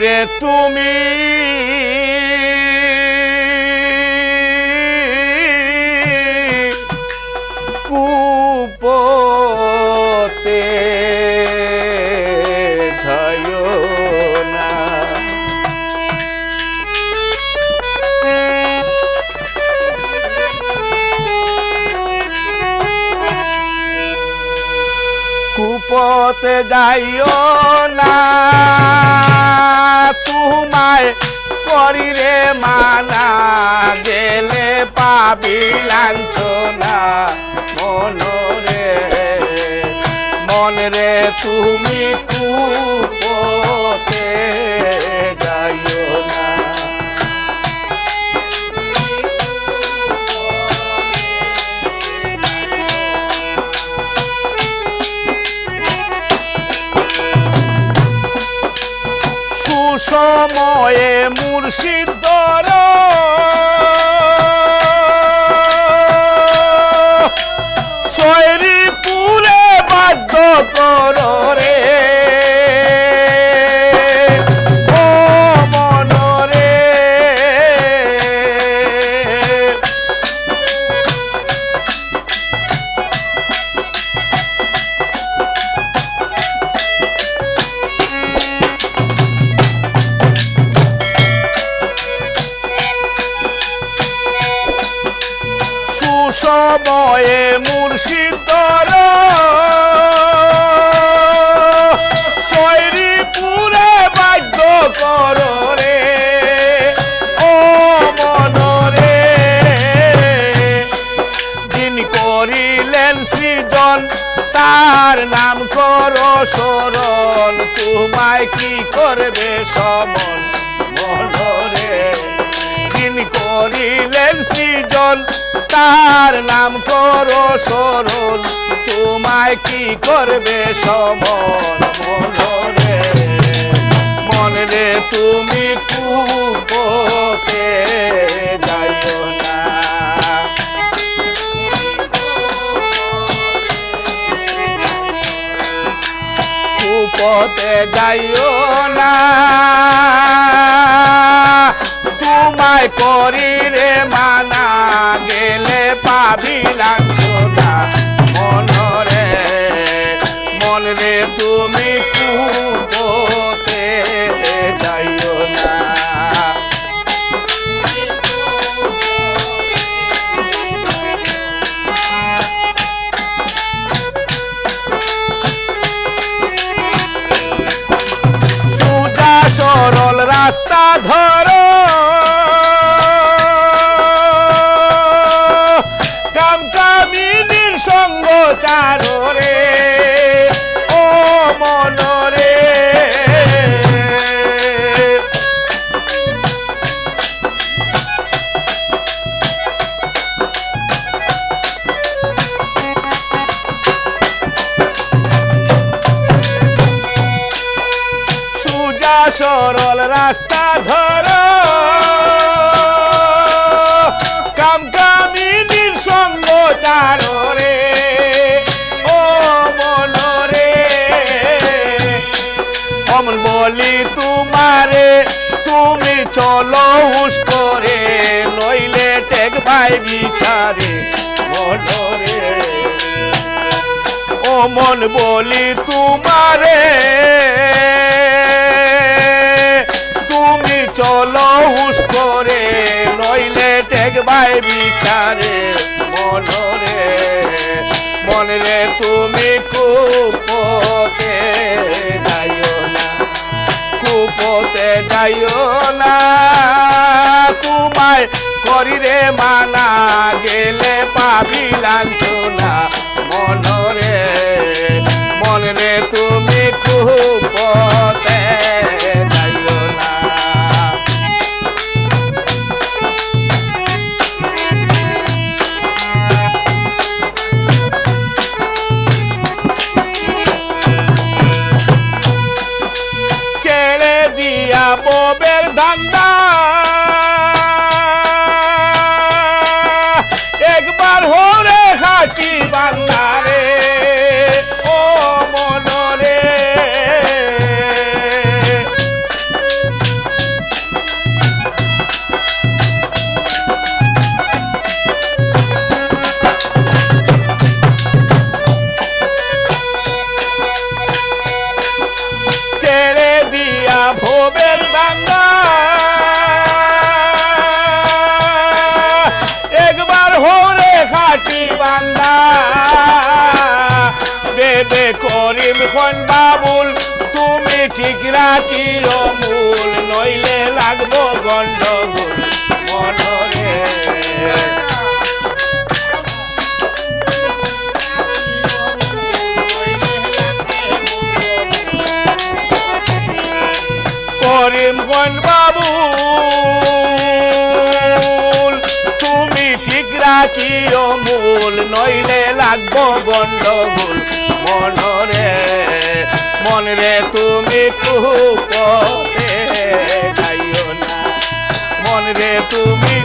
রে তুমি কূপতে যাইও না, কূপতে যাইও না, তোমায় করি রে মানা, গেলে পাবি লাঞ্ছনা। মনরে মনরে তুমি কূপতে যাইও না, সময়ে মুর্শিদ দর শৈরীপুরে বাধ্য কর রে, ও মনরে সময়ে মুর্শিদ দর শৈরীপুরে বাধ্য কর রে, ও মনরে যিনি করিলেন সৃজন তার নাম কর স্মরণ, তোমায় কি করবে সমন। মনরে যিনি করিলেন সৃজন তার নাম করো স্মরণ, তোমায় কি করবে সমন। মনরে মনরে তুমি কূপতে যাইও না, কূপতে যাইও না, তোমায় করি রে মানা, গেলে পাবি লাঞ্ছনা। মনরে মনরে তুমি কূপতে যাইও না, সোজা সরল রাস্তা ধরো, কামকামিনীর সঙ্গ চারো রে, ও মনরে সোজা সরল রাস্তা ধরো, কামকামিনীর সঙ্গ চারো রে, ও মনরে অমন বলি তোমারে তুমি চলো হুশ করে, নইলে টেক ভাই বিচারে। মনরে অমন বলি তোমারে তুমি চলো হুশ করে, নইলে টেক ভাই বিচারে। মনরে মনরে তুমি কূপতে যাইও না, কূপতে যাইও না, তোমায় করি রে মানা, গেলে পাবি লাঞ্ছনা। মনরে মনরে তুমি কূপতে যাইও না, ছেড়ে দিয়া ববের ধান্দা, একবার হরে হাঁটি বান্দারে, ও মনরে গন্ডগোল মনরে করিমগঞ্জ বাবু তুমি ঠিক রাখিও মূল নইলে লাগবো গন্ডগোল মনরে মনরে তুমি কুপথে যাইও না মনরে তুমি